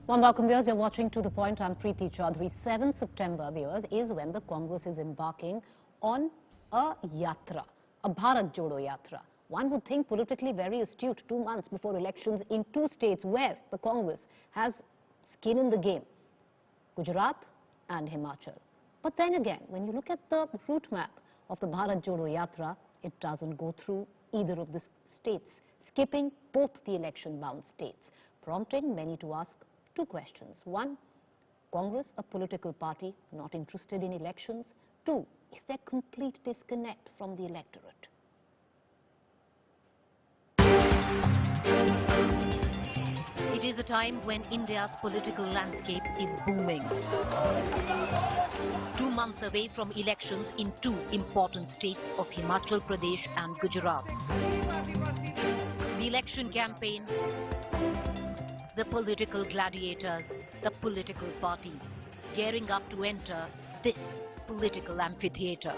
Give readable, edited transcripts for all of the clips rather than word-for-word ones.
Warm welcome, viewers. You're watching To The Point. I'm Preeti Chaudhary. 7 September, viewers, is when the Congress is embarking on a yatra, a Bharat Jodo Yatra. One would think politically very astute 2 months before elections in 2 states where the Congress has skin in the game, Gujarat and Himachal. But then again, when you look at the route map of the Bharat Jodo Yatra, it doesn't go through either of the states, skipping both the election-bound states, prompting many to ask 2 questions. 1, Congress, a political party not interested in elections? 2, is there complete disconnect from the electorate? It is a time when India's political landscape is booming. 2 months away from elections in 2 important states of Himachal Pradesh and Gujarat. The election campaign, the political gladiators, the political parties, gearing up to enter this political amphitheatre.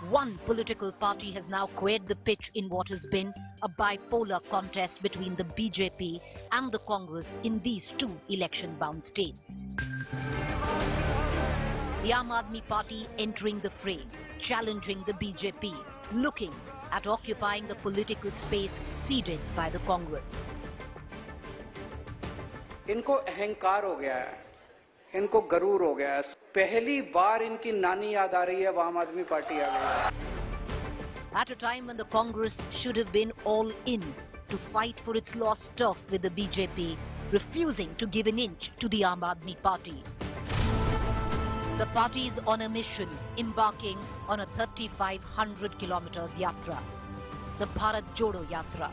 One political party has now cleared the pitch in what has been a bipolar contest between the BJP and the Congress in these 2 election-bound states. The Aam Aadmi Party entering the fray, challenging the BJP, looking at occupying the political space ceded by the Congress. इनको अहंकार हो गया है, इनको गरूर हो गया है। पहली बार इनकी नानी याद आ रही है, आम आदमी पार्टी आ गई है। At a time when the Congress should have been all in to fight for its lost turf with the BJP, refusing to give an inch to the Aam Aadmi Party. The party is on a mission, embarking on a 3,500 kilometers yatra, the Bharat Jodo Yatra,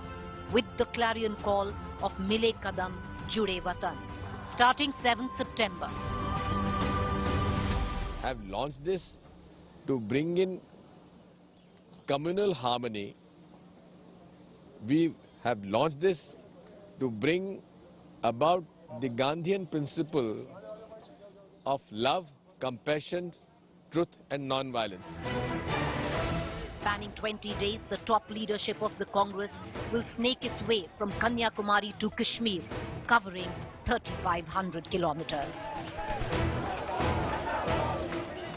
with the clarion call of Mile Kadam Jude Watan, starting 7th September. Have launched this to bring in communal harmony. We have launched this to bring about the Gandhian principle of love, compassion, truth and non-violence. Spanning 20 days, the top leadership of the Congress will snake its way from Kanyakumari to Kashmir, covering 3,500 kilometers.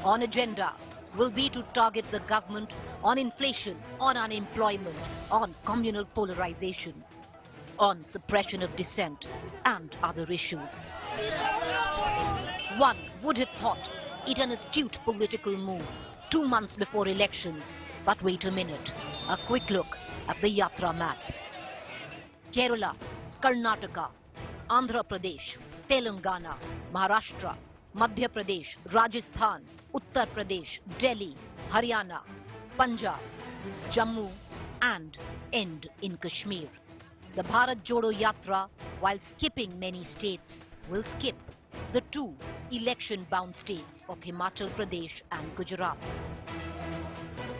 On agenda will be to target the government on inflation, on unemployment, on communal polarization, on suppression of dissent and other issues. One would have thought it an astute political move 2 months before elections. But wait a minute, a quick look at the Yatra map. Kerala, Karnataka, Andhra Pradesh, Telangana, Maharashtra, Madhya Pradesh, Rajasthan, Uttar Pradesh, Delhi, Haryana, Punjab, Jammu and end in Kashmir. The Bharat Jodo Yatra, while skipping many states, will skip the 2 election-bound states of Himachal Pradesh and Gujarat.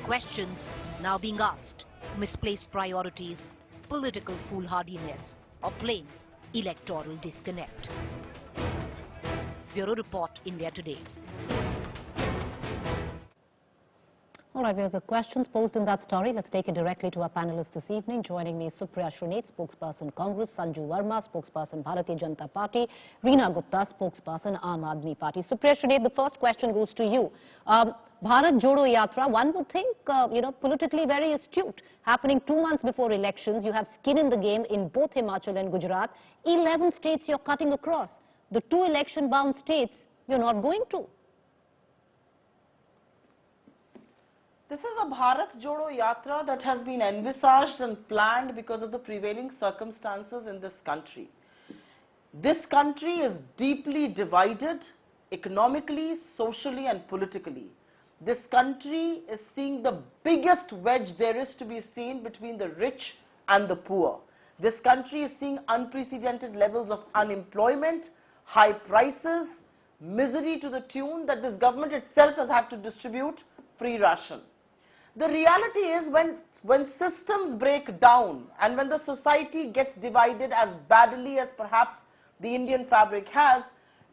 Questions now being asked: misplaced priorities, political foolhardiness, or plain electoral disconnect. Bureau Report, India Today. All right, we have the questions posed in that story. Let's take it directly to our panelists this evening. Joining me is Supriya Shrinate, spokesperson Congress, Sanju Verma, spokesperson Bharatiya Janata Party, Reena Gupta, spokesperson Aam Aadmi Party. Supriya Shrinate, the first question goes to you. Bharat Jodo Yatra, one would think, politically very astute, happening 2 months before elections. You have skin in the game in both Himachal and Gujarat. 11 states you're cutting across. The 2 election-bound states you're not going to. This is a Bharat Jodo Yatra that has been envisaged and planned because of the prevailing circumstances in this country. This country is deeply divided economically, socially and politically. This country is seeing the biggest wedge there is to be seen between the rich and the poor. This country is seeing unprecedented levels of unemployment, high prices, misery to the tune that this government itself has had to distribute free ration. The reality is when systems break down and when the society gets divided as badly as perhaps the Indian fabric has,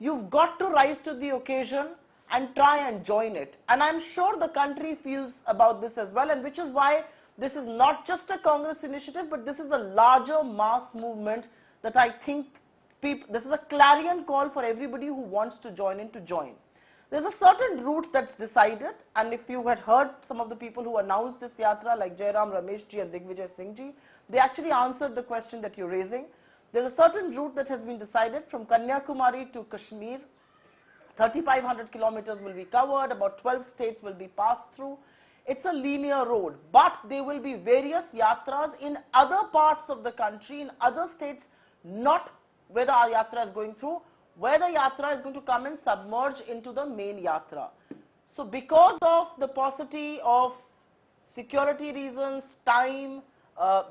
you've got to rise to the occasion and try and join it. And I'm sure the country feels about this as well, and which is why this is not just a Congress initiative, but this is a larger mass movement that I think this is a clarion call for everybody who wants to join in to join. There's a certain route that's decided, and if you had heard some of the people who announced this yatra, like Jairam Rameshji and Digvijay Singhji, they actually answered the question that you're raising. There's a certain route that has been decided from Kanyakumari to Kashmir. 3,500 kilometers will be covered, about 12 states will be passed through. It's a linear road, but there will be various yatras in other parts of the country, in other states, not where the yatra is going through, where the yatra is going to come and submerge into the main yatra. So because of the paucity of security reasons, time,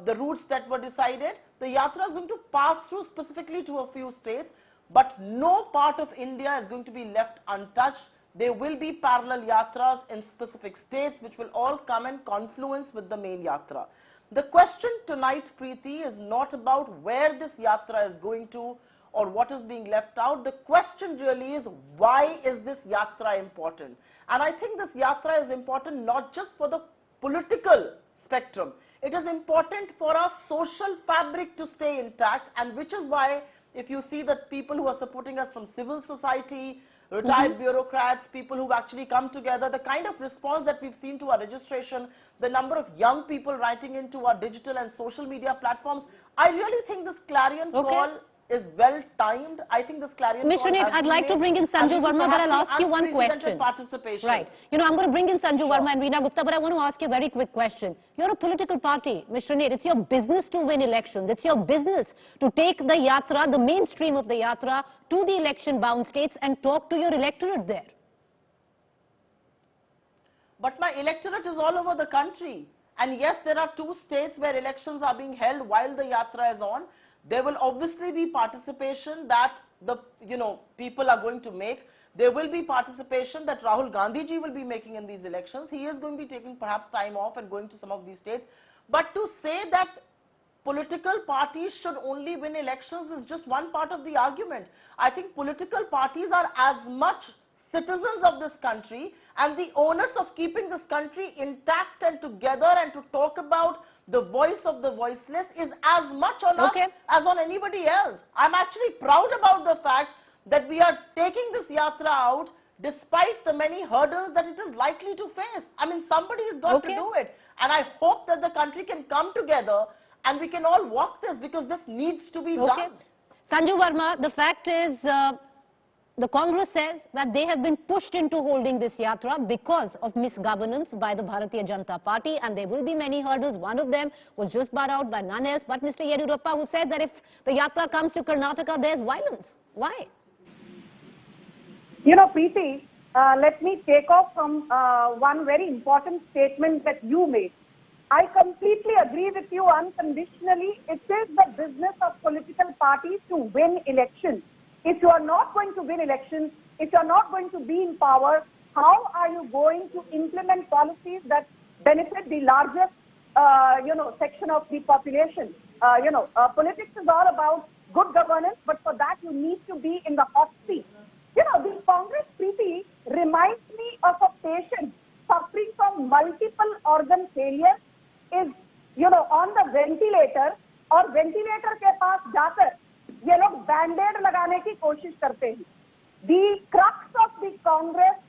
the routes that were decided, the yatra is going to pass through specifically to a few states, but no part of India is going to be left untouched. There will be parallel yatras in specific states which will all come and confluence with the main yatra. The question tonight, Preeti, is not about where this yatra is going to or what is being left out. The question really is, why is this yatra important? And I think this yatra is important not just for the political spectrum. It is important for our social fabric to stay intact, and which is why if you see that people who are supporting us from civil society, retired bureaucrats, people who've actually come together, the kind of response that we've seen to our registration, the number of young people writing into our digital and social media platforms, I really think this clarion call is well timed. I think this clarion Ms. call Srinit, I'd like to bring in Sanju Verma, but I'll ask you one question. Right. You know, I'm going to bring in Sanju Verma and Reena Gupta, but I want to ask you a very quick question. You're a political party, Ms. Srinit. It's your business to win elections. It's your business to take the yatra, the mainstream of the yatra, to the election-bound states and talk to your electorate there. But my electorate is all over the country. And yes, there are 2 states where elections are being held while the yatra is on. There will obviously be participation that the people are going to make. There will be participation that Rahul Gandhi ji will be making in these elections. He is going to be taking perhaps time off and going to some of these states. But to say that political parties should only win elections is just one part of the argument. I think political parties are as much citizens of this country, and the onus of keeping this country intact and together and to talk about the voice of the voiceless is as much on us as on anybody else. I'm actually proud about the fact that we are taking this yatra out despite the many hurdles that it is likely to face. I mean, somebody has got to do it. And I hope that the country can come together and we can all walk this, because this needs to be done. Sanju Verma, the fact is, the Congress says that they have been pushed into holding this yatra because of misgovernance by the Bharatiya Janata Party, and there will be many hurdles. One of them was just brought out by none else but Mr. Yediyurappa, who said that if the yatra comes to Karnataka, there's violence. Why? You know, Preeti, let me take off from one very important statement that you made. I completely agree with you unconditionally. It is the business of political parties to win elections. If you are not going to win elections, if you are not going to be in power, how are you going to implement policies that benefit the largest, section of the population? Politics is all about good governance, but for that you need to be in the hot seat. You know, the Congress, Preeti, reminds me of a patient suffering from multiple organ failure, is, on the ventilator, और ventilator के पास जाकर ये लोग बैंडेड लगाने की कोशिश करते हैं. The crux of the Congress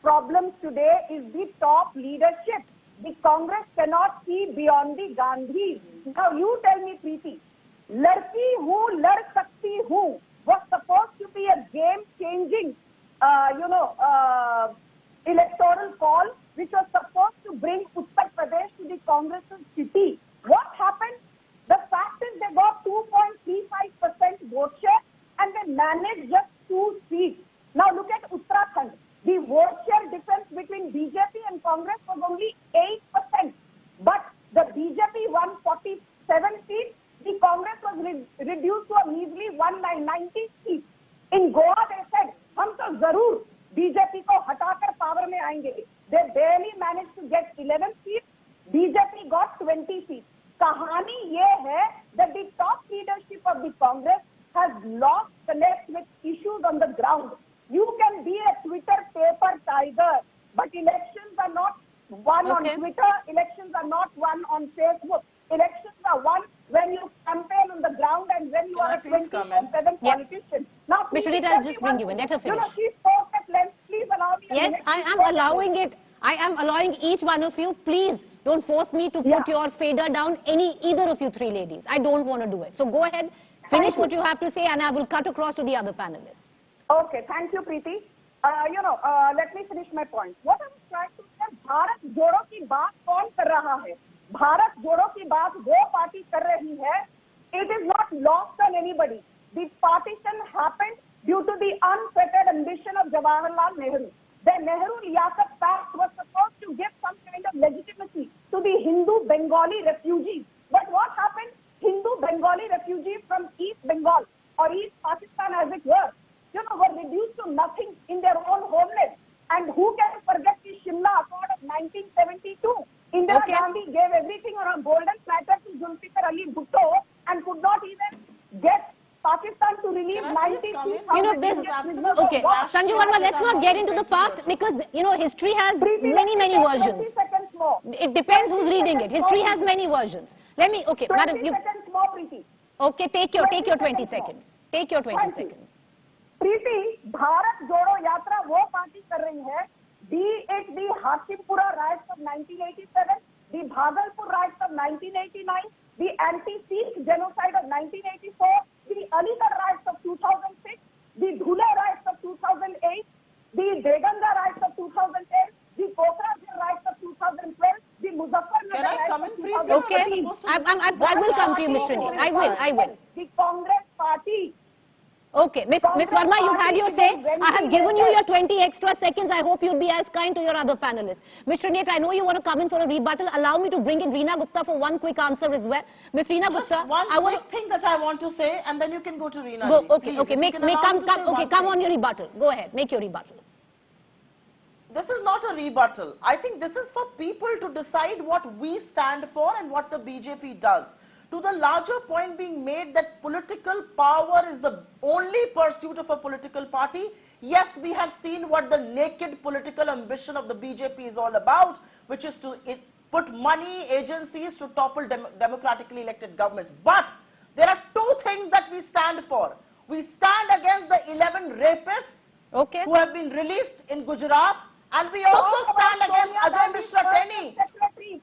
problem today is the top leadership. The Congress cannot see beyond the Gandhi. Now you tell me, Preeti, लड़की हूँ, लड़ सकती हूँ was supposed to be a game-changing, electoral call, which was supposed to bring Uttar Pradesh to the Congress's city. What happened? The fact is they got 2.35% vote share and they managed just 2 seats. Now look at Uttarakhand. The vote share difference between BJP and Congress was only 8%. But the BJP won 47 seats. The Congress was reduced to a measly 190 seats. In Goa they said, हम तो जरूर BJP को हटाकर power में आएंगे. They barely managed to get 11 seats. BJP got 20 seats. कहानी ये है that the top leadership of the Congress has lost connect with issues on the ground. You can be a Twitter paper tiger, but elections are not won on Twitter, elections are not won on Facebook. Elections are won when you campaign on the ground and when when you are a please come in? 24/7 politician. Now, Ms. please Sunita, tell I'll me just bring one you in. thing. Let her finish. She spoke at length. Please allow me a Yes, minute. I She am spoke at allowing length. it. I am allowing each one of you. Please don't force me to put your fader down either of you three ladies. I don't want to do it. So go ahead, finish what you have to say, and I will cut across to the other panelists. Okay, thank you, Preeti. Let me finish my point. What I was trying to say, Bharat जोड़ो की बात कौन कर रहा है? भारत जोड़ो की बात वो पार्टी कर रही है. It is not lost on anybody. The partition happened due to the unfettered ambition of Jawaharlal Nehru. The Nehru-Liaquat Pact was supposed to give some kind of legitimacy to the Hindu-Bengali refugees. But what happened? Hindu-Bengali refugees from East Bengal or East Pakistan, as it were, were reduced to nothing in their own homeland. And who can forget the Shimla Accord of 1972? Indira Gandhi gave everything on a golden platter to Zulfikar Ali Bhutto and could not even get Pakistan to release 93,000. Okay, Sanju Verma, let's not get into the past because, history has many versions. 20 seconds more. It depends who's reading it. History has many versions. Let me, okay, madam, 20 seconds more, Preeti. Okay, take your 20 seconds. Take your 20 seconds. प्रीति, भारत जोड़ो यात्रा वो party कर रही है, be it the Hashimpura riots of 1987, the Bhagalpur riots of 1989, the anti-Sikh genocide of 1984, the Aligarh riots of 2006, the Dhule riots of 2008, the Beganga riots of 2010, the Kokrajhar riots of 2012, the Muzaffarnagar riots of 2013. Okay, I will come to you, Mr. Neil. I will. The Congress Party. Okay, Miss Verma, you've had your say. I have given you your 20 extra seconds. I hope you'll be as kind to your other panelists. Mr. Nate, I know you want to come in for a rebuttal. Allow me to bring in Reena Gupta for one quick answer as well. Ms. Reena Gupta, one quick thing that I want to say, and then you can go to Reena. Go. Please, Okay. Come on your rebuttal. Go ahead. Make your rebuttal. This is not a rebuttal. I think this is for people to decide what we stand for and what the BJP does. To the larger point being made that political power is the only pursuit of a political party, yes, we have seen what the naked political ambition of the BJP is all about, which is to put money, agencies to topple democratically elected governments. But there are two things that we stand for. We stand against the 11 rapists who have been released in Gujarat, and we also stand against Ajay Mishra Teni.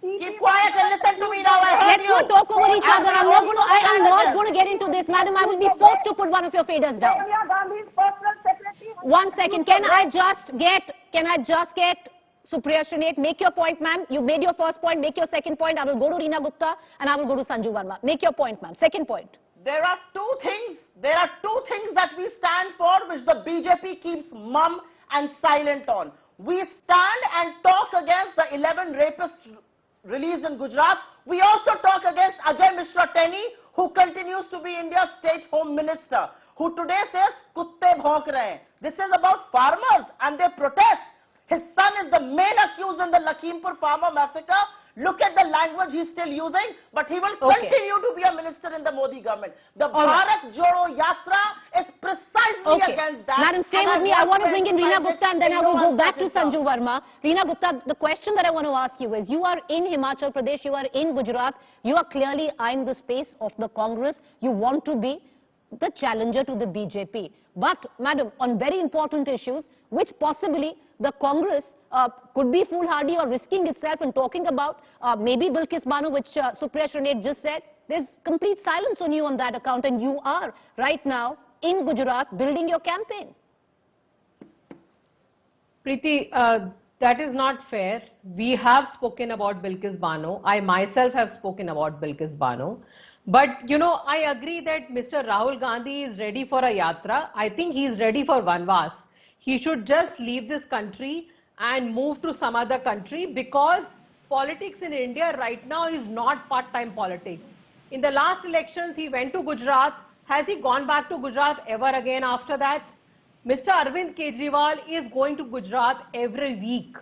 Keep quiet and listen to me now. Let's not talk over each other. I am not going to get into this, madam. I will be forced to put one of your faders down. One second. Can I just get Supriya Srinate? Make your point, ma'am. You made your first point. Make your second point. I will go to Reena Gupta and I will go to Sanju Verma. Make your point, ma'am. Second point. There are two things that we stand for which the BJP keeps mum and silent on. We stand and talk against the 11 rapists released in Gujarat. We also talk against Ajay Mishra Teni, who continues to be India's state home minister, who today says, Kutte bhauk rahe hain. This is about farmers and their protest. His son is the main accused in the Lakhimpur farmer massacre. Look at the language he's still using, but he will continue to be a minister in the Modi government. The Bharat Jodo Yatra is precisely against that. Madam, stay with me. I want to bring in Reena Gupta and then I will go back to Sanju Verma. Reena Gupta, the question that I want to ask you is, you are in Himachal Pradesh, you are in Gujarat, you are clearly eyeing the space of the Congress. You want to be the challenger to the BJP. But, madam, on very important issues, which possibly the Congress could be foolhardy or risking itself in talking about, maybe Bilkis Bano, which Supriya Srinate just said, there's complete silence on you on that account, and you are right now in Gujarat building your campaign. Preeti, that is not fair. We have spoken about Bilkis Bano. I myself have spoken about Bilkis Bano. But, I agree that Mr. Rahul Gandhi is ready for a yatra. I think he is ready for Vanvas. He should just leave this country and move to some other country, because politics in India right now is not part-time politics. In the last elections, he went to Gujarat. Has he gone back to Gujarat ever again after that? Mr. Arvind Kejriwal is going to Gujarat every week.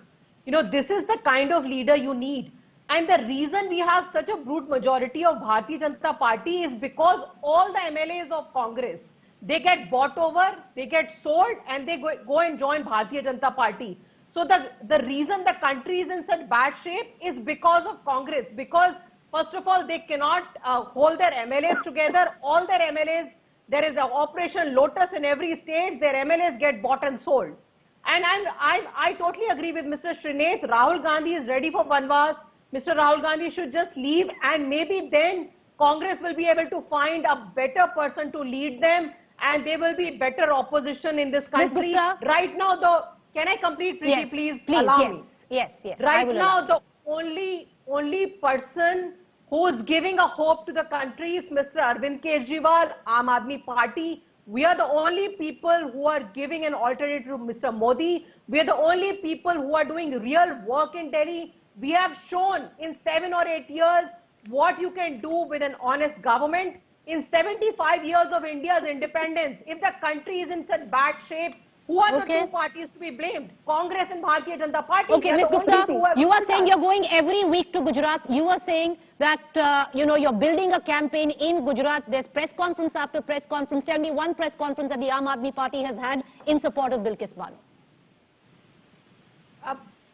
This is the kind of leader you need. And the reason we have such a brute majority of Bharatiya Janata Party is because all the MLAs of Congress, they get bought over, they get sold, and they go and join Bharatiya Janata Party. So the reason the country is in such bad shape is because of Congress, because First of all, they cannot hold their MLAs together. All their MLAs, there is an Operation Lotus in every state. Their MLAs get bought and sold. And I totally agree with Mr. Srinath. Rahul Gandhi is ready for Vanvas. Mr. Rahul Gandhi should just leave, and maybe then Congress will be able to find a better person to lead them, and there will be better opposition in this country. Right now, though, can I complete, Preeti, yes, please? Please, allow yes, me. yes, yes. Right now, the only person who is giving a hope to the country is Mr. Arvind Kejriwal, Aam Aadmi Party. We are the only people who are giving an alternative to Mr. Modi. We are the only people who are doing real work in Delhi. We have shown in 7 or 8 years what you can do with an honest government. In 75 years of India's independence, if the country is in such bad shape, who are the two parties to be blamed? Congress and Bharatiya Janata Party. Okay, Ms. Gupta, you are saying you're going every week to Gujarat. You are saying that, you're building a campaign in Gujarat. There's press conference after press conference. Tell me one press conference that the Aam Aadmi Party has had in support of Bilkis Bano.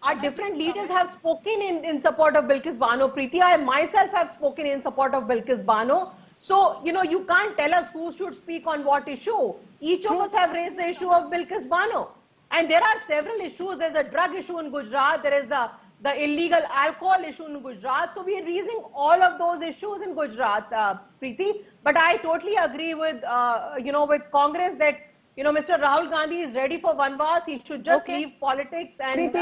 Our different leaders have spoken in support of Bilkis Bano. Preeti, I myself have spoken in support of Bilkis Bano. So, you can't tell us who should speak on what issue. Each of us have raised the issue of Bilkis Bano. And there are several issues. There's a drug issue in Gujarat. There is the illegal alcohol issue in Gujarat. So we are raising all of those issues in Gujarat, Preeti. But I totally agree with, with Congress that, Mr. Rahul Gandhi is ready for Vanvas. He should just leave politics and,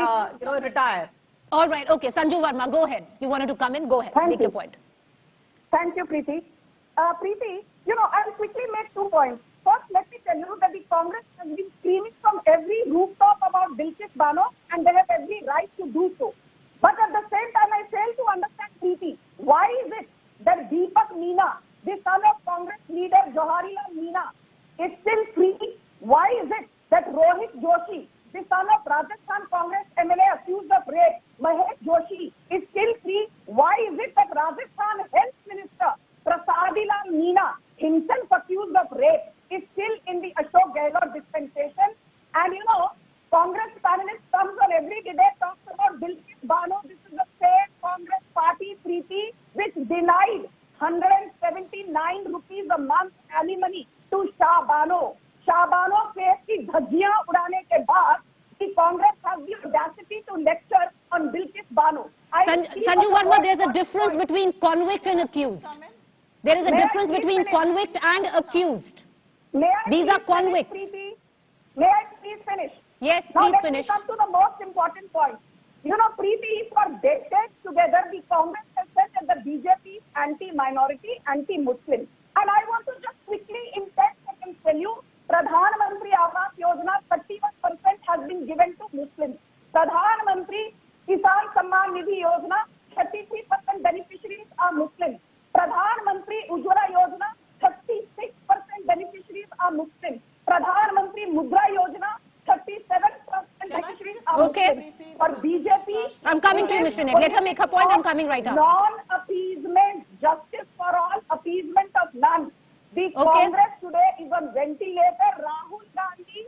retire. All right. Okay. Sanju Verma, go ahead. You wanted to come in? Go ahead. Make your point. Thank you, Preeti. Preeti, I'll quickly make 2 points. First, let me tell you that the Congress has been screaming from every rooftop about Bilkis Bano, and they have every right to do so. But at the same time, I fail to understand, Preeti, why is it that Deepak Meena, the son of Congress leader Jawaharlal Meena, is still free? Why is it that Rohit Joshi, the son of Rajasthan Congress MLA accused of rape, Mahesh Joshi, is still free? Why is it that Rajasthan Health Minister Prasadilal Meena, himself accused of rape, is still in the Ashok Gehlot dispensation? And Congress panelist comes on every debate, talks about Bilkis Bano. This is the same Congress party, Preeti, which denied 179 rupees a month alimony to Shah Bano. Shah Bano faced the dhajjiyan udane ke baad, the Congress has the audacity to lecture on Bilkis Bano. Sanju Verma, there's a difference between convict and accused. There is a difference between convict and accused. These are convicts. May I please finish? Yes, now please finish. Now let me come to the most important point. Preeti, for decades together, the Congress has said that the BJP is anti-minority, anti-Muslim. And I want to just quickly, in 10 seconds, tell you, Pradhan Mantri Awas Yojana, 31% has been given to Muslims. Pradhan Mantri Kisan Samman Nidhi Yojana, 33% beneficiaries are Muslims. Pradhan Mantri Ujjwala Yojana, 36% beneficiaries are Muslims. Pradhan Mantri Mudra Yojana, 37% beneficiaries are Muslims. For BJP, I'm coming to you, Mr. Net. Let her make her point. I'm coming right up. Non-appeasement, justice for all, appeasement of none. The Congress today is on ventilator. Rahul Gandhi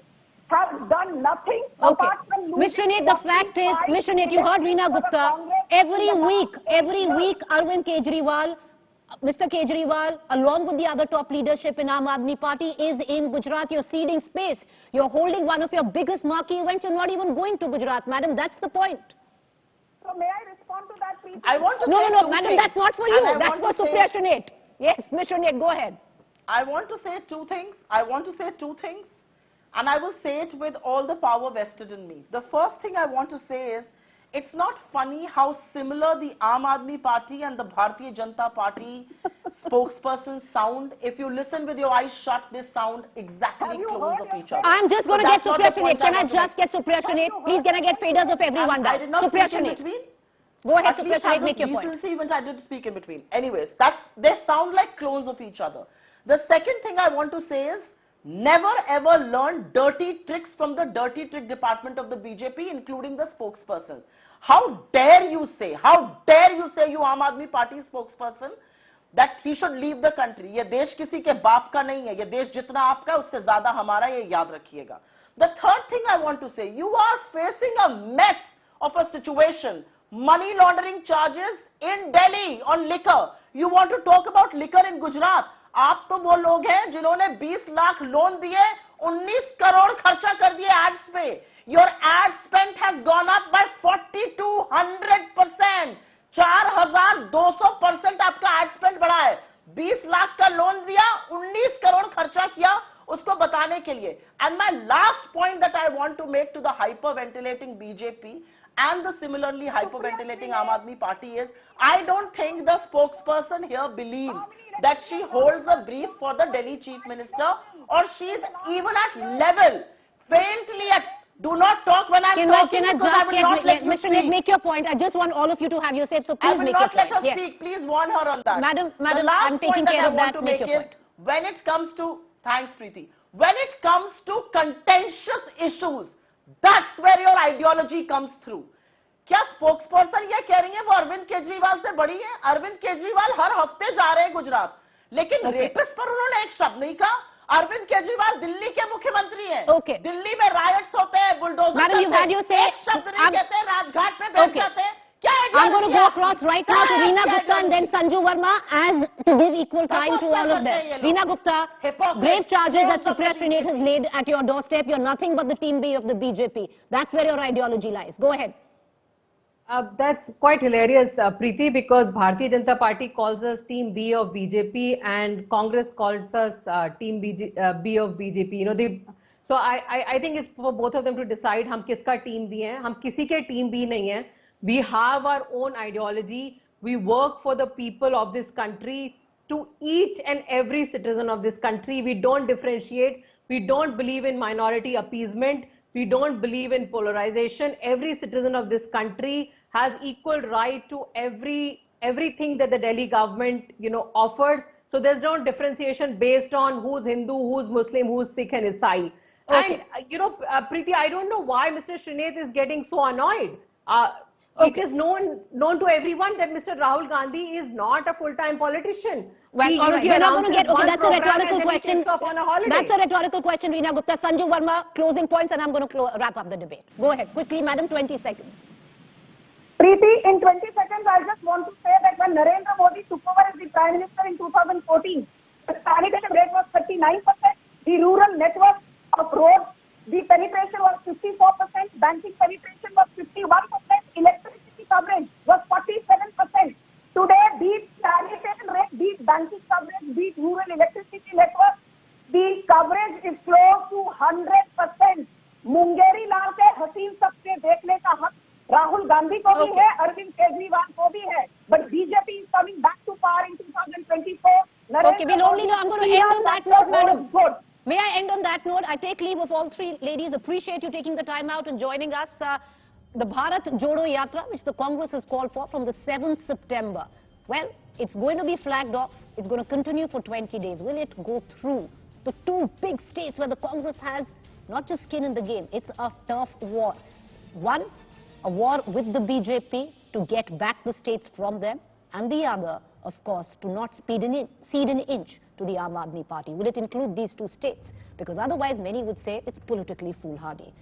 has done nothing apart from losing. Mr. Net, the fact is, Mr. Net, you heard Reena Gupta. Every week, Arvind Kejriwal, Mr. Kejriwal, along with the other top leadership in Aam Aadmi Party, is in Gujarat. You're ceding space. You're holding one of your biggest marquee events. You're not even going to Gujarat, madam. That's the point. So may I respond to that, please? I want to No, madam, that's not for you. That's for Supriya Srinath. Yes, Mr. Srinath, go ahead. I want to say two things. And I will say it with all the power vested in me. The first thing I want to say is, it's not funny how similar the Aam Aadmi Party and the Bharatiya Janata Party spokespersons sound. If you listen with your eyes shut, they sound exactly clones of each other. I'm just going to get Supriya Srinath. Can I just get Supriya Srinath? Please, can I get faders of everyone down? I did not Supriya speak in Srinath. between. Go ahead, Supriya Srinath, make your point. Even I did speak in between. Anyways, they sound like clones of each other. The second thing I want to say is, never ever learn dirty tricks from the dirty trick department of the BJP, including the spokespersons. How dare you say, you Aam Aadmi Party spokesperson, that he should leave the country. ये देश किसी के बाप का नहीं है, ये देश जितना आपका है उससे ज़्यादा हमारा, ये याद रखिएगा. The third thing I want to say, you are facing a mess of a situation. money laundering charges in Delhi on liquor. You want to talk about liquor in Gujarat? आप तो वो लोग हैं जिन्होंने 20 लाख लोन दिए, 19 करोड़ खर्चा कर दिए एड्स पे. Your ad spend has gone up by 4,200%. 4,200% आपका ad spend बढ़ा है. 20 लाख का लोन दिया, 19 करोड़ खर्चा किया उसको बताने के लिए. And my last point that I want to make to the hyperventilating BJP and the similarly hyperventilating Aam Aadmi Party is, I don't think the spokesperson here believes that she holds a brief for the Delhi Chief Minister, or she is even at level, faintly at, do not talk when I'm talking because I will not let you Mr. speak. Make your point. I just want all of you to have your say, so please I will make your not let point. her speak. Please warn her on that. Madam, the last I'm taking point care that of I want that. to Make make your is, point. when it comes to, thanks Preeti, when it comes to contentious issues, that's where your ideology comes through. क्या spokesperson ये कह रही है वो अरविंद केजरीवाल से बड़ी है? अरविंद केजरीवाल हर हफ्ते जा रहे हैं गुजरात, लेकिन रेपिस्ट पर उन्होंने एक शब्द नहीं कहा. अरविंद केजरीवाल दिल्ली के मुख्यमंत्री हैं. दिल्ली में रायट्स होते हैं, बुलडोजर एक शब्द नहीं कहते, राजघाट पे बैठ जाते हैं. I'm going to go across right now to Reena Gupta and then Sanju Verma, as to give equal time to all of them. Reena Gupta, grave charges that Supriya Srinath has laid at your doorstep. You're nothing but the team B of the BJP. That's where your ideology lies. Go ahead. That's quite hilarious, Preeti, because Bharatiya Janata Party calls us Team B of BJP and Congress calls us Team B of BJP. You know, so I think it's for both of them to decide हम किसका team B हैं. हम किसी के team B नहीं हैं. We have our own ideology. We work for the people of this country, to each and every citizen of this country. We don't differentiate. We don't believe in minority appeasement. We don't believe in polarization. Every citizen of this country has equal right to everything that the Delhi government, you know, offers. So there's no differentiation based on who's Hindu, who's Muslim, who's Sikh and Isai. And, you know, Preeti, I don't know why Mr. Srinath is getting so annoyed. It is known to everyone that Mr. Rahul Gandhi is not a full-time politician. Well, all right, we're not going to get, that's a rhetorical question. That's a rhetorical question, Reena Gupta. Sanju Verma, closing points, and I'm going to wrap up the debate. Go ahead, quickly, madam, 20 seconds. Preeti, in 20 seconds, I just want to say that when Narendra Modi took over as the Prime Minister in 2014, the sanitation rate was 39%, the rural network of roads, the penetration was 54%, banking penetration was 51%, electricity coverage was 47%. Today, beat sanitation rate, beat banking coverage, beat rural electricity network, the coverage is close to 100%. Mungeri लाल के हसीन सबसे देखने का हक राहुल गांधी को भी है, अरविंद केजरीवाल को भी है. But BJP is coming back to power in 2024. Okay, we'll only know. I'm going to end on that note, madam. May I end on that note? I take leave of all three ladies. Appreciate you taking the time out and joining us. The Bharat Jodo Yatra, which the Congress has called for from the 7th September. Well, it's going to be flagged off. It's going to continue for 20 days. Will it go through the two big states where the Congress has not just skin in the game? It's a tough war. One, a war with the BJP to get back the states from them, and the other, of course, to not cede an inch to the Aam Aadmi Party. Will it include these two states? Because otherwise, many would say it's politically foolhardy.